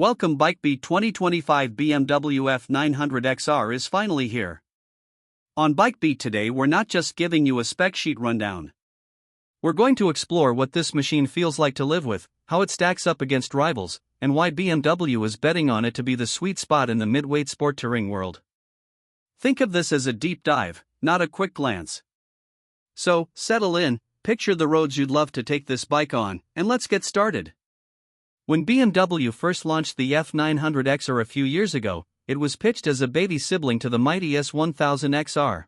Welcome. BikeBeat 2025 BMW F 900 XR is finally here. On BikeBeat today, we're not just giving you a spec sheet rundown. We're going to explore what this machine feels like to live with, how it stacks up against rivals, and why BMW is betting on it to be the sweet spot in the midweight sport touring world. Think of this as a deep dive, not a quick glance. So, settle in, picture the roads you'd love to take this bike on, and let's get started. When BMW first launched the F 900 XR a few years ago, it was pitched as a baby sibling to the mighty S1000 XR.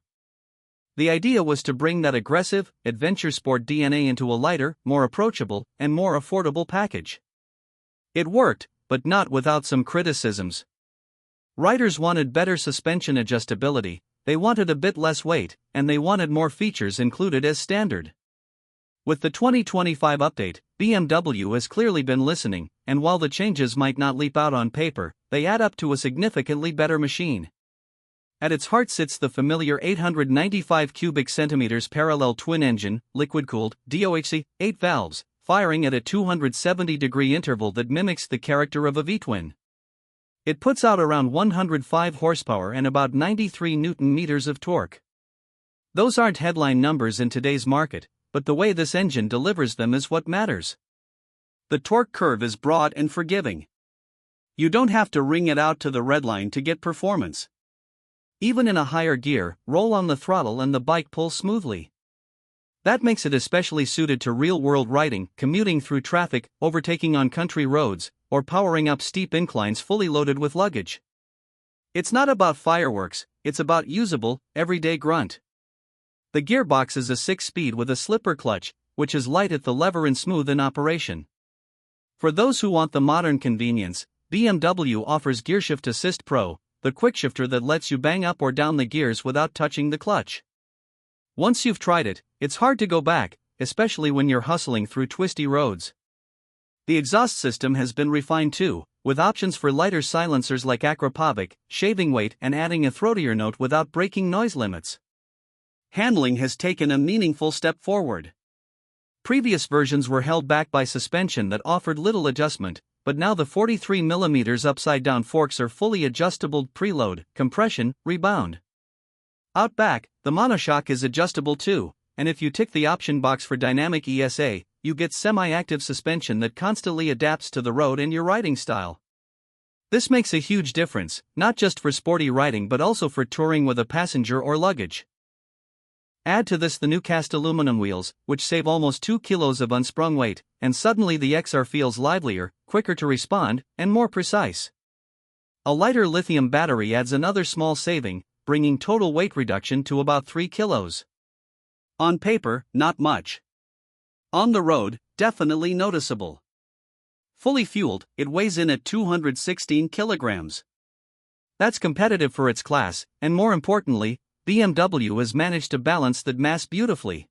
The idea was to bring that aggressive, adventure sport DNA into a lighter, more approachable, and more affordable package. It worked, but not without some criticisms. Riders wanted better suspension adjustability, they wanted a bit less weight, and they wanted more features included as standard. With the 2025 update, BMW has clearly been listening, and while the changes might not leap out on paper, they add up to a significantly better machine. At its heart sits the familiar 895 cubic centimeters parallel twin-engine, liquid-cooled, DOHC, 8 valves, firing at a 270-degree interval that mimics the character of a V-twin. It puts out around 105 horsepower and about 93 Newton-meters of torque. Those aren't headline numbers in today's market, but the way this engine delivers them is what matters. The torque curve is broad and forgiving. You don't have to wring it out to the red line to get performance. Even in a higher gear, roll on the throttle and the bike pulls smoothly. That makes it especially suited to real-world riding, commuting through traffic, overtaking on country roads, or powering up steep inclines fully loaded with luggage. It's not about fireworks, it's about usable, everyday grunt. The gearbox is a 6-speed with a slipper clutch, which is light at the lever and smooth in operation. For those who want the modern convenience, BMW offers Gearshift Assist Pro, the quickshifter that lets you bang up or down the gears without touching the clutch. Once you've tried it, it's hard to go back, especially when you're hustling through twisty roads. The exhaust system has been refined too, with options for lighter silencers like Aquapovic, shaving weight, and adding a throatier note without breaking noise limits. Handling has taken a meaningful step forward. Previous versions were held back by suspension that offered little adjustment, but now the 43mm upside-down forks are fully adjustable preload, compression, rebound. Out back, the monoshock is adjustable too, and if you tick the option box for dynamic ESA, you get semi-active suspension that constantly adapts to the road and your riding style. This makes a huge difference, not just for sporty riding but also for touring with a passenger or luggage. Add to this the new cast aluminum wheels, which save almost 2 kilos of unsprung weight, and suddenly the XR feels livelier, quicker to respond, and more precise. A lighter lithium battery adds another small saving, bringing total weight reduction to about 3 kilos. On paper, not much. On the road, definitely noticeable. Fully fueled, it weighs in at 216 kilograms. That's competitive for its class, and more importantly, BMW has managed to balance that mass beautifully.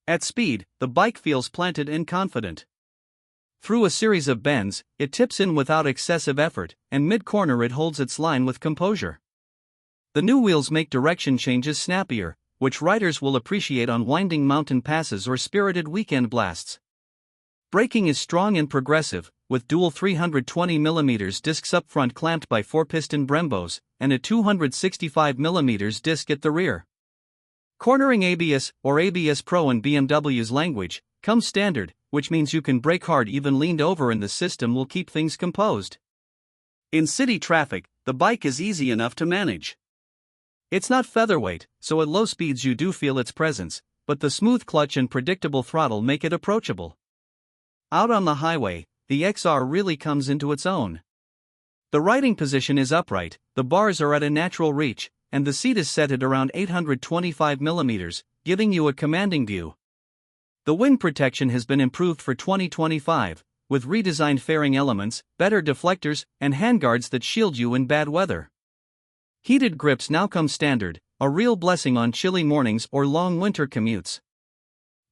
At speed, the bike feels planted and confident. Through a series of bends, it tips in without excessive effort, and mid-corner it holds its line with composure. The new wheels make direction changes snappier, which riders will appreciate on winding mountain passes or spirited weekend blasts. Braking is strong and progressive, with dual 320mm discs up front clamped by 4-piston Brembos, and a 265mm disc at the rear. Cornering ABS, or ABS Pro in BMW's language, comes standard, which means you can brake hard even leaned over and the system will keep things composed. In city traffic, the bike is easy enough to manage. It's not featherweight, so at low speeds you do feel its presence, but the smooth clutch and predictable throttle make it approachable. Out on the highway, the XR really comes into its own. The riding position is upright, the bars are at a natural reach, and the seat is set at around 825mm, giving you a commanding view. The wind protection has been improved for 2025, with redesigned fairing elements, better deflectors, and handguards that shield you in bad weather. Heated grips now come standard, a real blessing on chilly mornings or long winter commutes.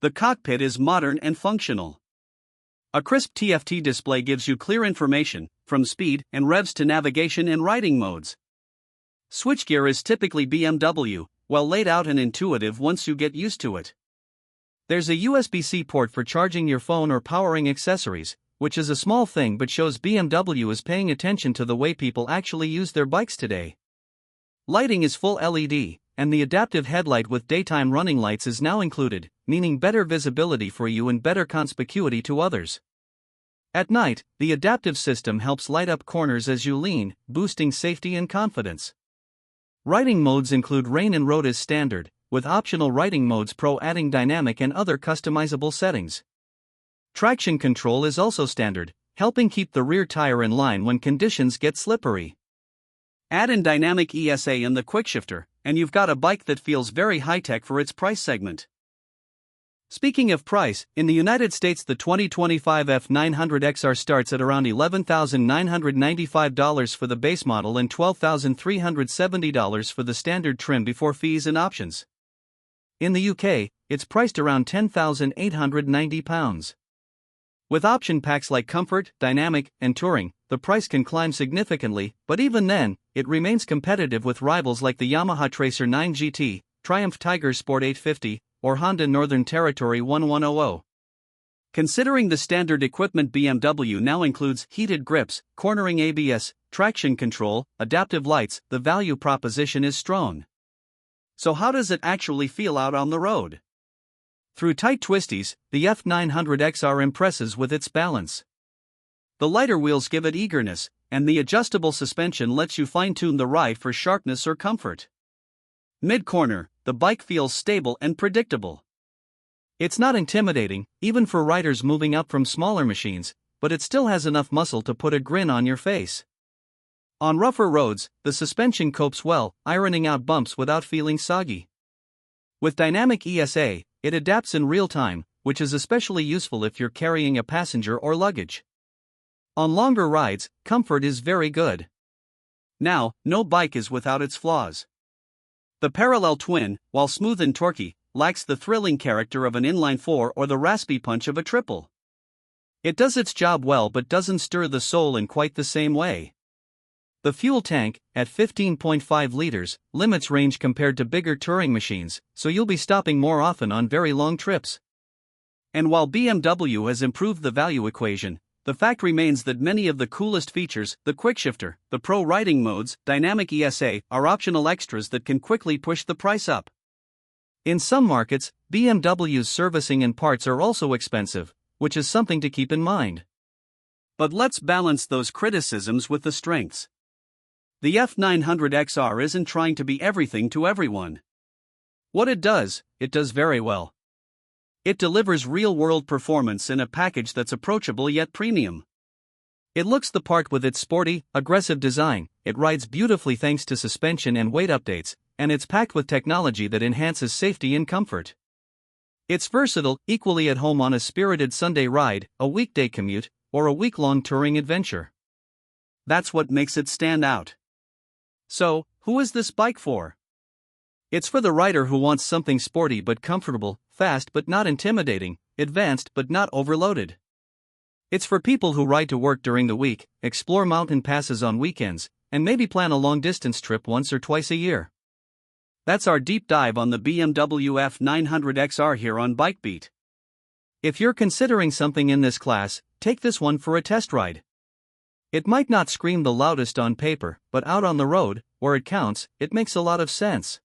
The cockpit is modern and functional. A crisp TFT display gives you clear information, from speed and revs to navigation and riding modes. Switchgear is typically BMW, well laid out and intuitive once you get used to it. There's a USB-C port for charging your phone or powering accessories, which is a small thing but shows BMW is paying attention to the way people actually use their bikes today. Lighting is full LED, and the adaptive headlight with daytime running lights is now included, meaning better visibility for you and better conspicuity to others. At night, the adaptive system helps light up corners as you lean, boosting safety and confidence. Riding modes include rain and road as standard, with optional riding modes Pro adding dynamic and other customizable settings. Traction control is also standard, helping keep the rear tire in line when conditions get slippery. Add in dynamic ESA and the quickshifter, and you've got a bike that feels very high-tech for its price segment. Speaking of price, in the United States the 2025 F900XR starts at around $11,995 for the base model and $12,370 for the standard trim before fees and options. In the UK, it's priced around £10,890. With option packs like Comfort, Dynamic, and Touring, the price can climb significantly, but even then, it remains competitive with rivals like the Yamaha Tracer 9 GT, Triumph Tiger Sport 850, or Honda Northern Territory 1100. Considering the standard equipment, BMW now includes heated grips, cornering ABS, traction control, adaptive lights. The value proposition is strong. So how does it actually feel out on the road? Through tight twisties, the F900XR impresses with its balance. The lighter wheels give it eagerness, and the adjustable suspension lets you fine-tune the ride for sharpness or comfort. Mid-corner, the bike feels stable and predictable. It's not intimidating, even for riders moving up from smaller machines, but it still has enough muscle to put a grin on your face. On rougher roads, the suspension copes well, ironing out bumps without feeling soggy. With dynamic ESA, it adapts in real time, which is especially useful if you're carrying a passenger or luggage. On longer rides, comfort is very good. Now, no bike is without its flaws. The parallel twin, while smooth and torquey, lacks the thrilling character of an inline-4 or the raspy punch of a triple. It does its job well but doesn't stir the soul in quite the same way. The fuel tank, at 15.5 liters, limits range compared to bigger touring machines, so you'll be stopping more often on very long trips. And while BMW has improved the value equation, the fact remains that many of the coolest features, the quickshifter, the Pro riding modes, dynamic ESA, are optional extras that can quickly push the price up. In some markets, BMW's servicing and parts are also expensive, which is something to keep in mind. But let's balance those criticisms with the strengths. The F900XR isn't trying to be everything to everyone. What it does very well. It delivers real-world performance in a package that's approachable yet premium. It looks the part with its sporty, aggressive design, it rides beautifully thanks to suspension and weight updates, and it's packed with technology that enhances safety and comfort. It's versatile, equally at home on a spirited Sunday ride, a weekday commute, or a week-long touring adventure. That's what makes it stand out. So, who is this bike for? It's for the rider who wants something sporty but comfortable, fast but not intimidating, advanced but not overloaded. It's for people who ride to work during the week, explore mountain passes on weekends, and maybe plan a long-distance trip once or twice a year. That's our deep dive on the BMW F900XR here on BikeBeat. If you're considering something in this class, take this one for a test ride. It might not scream the loudest on paper, but out on the road, where it counts, it makes a lot of sense.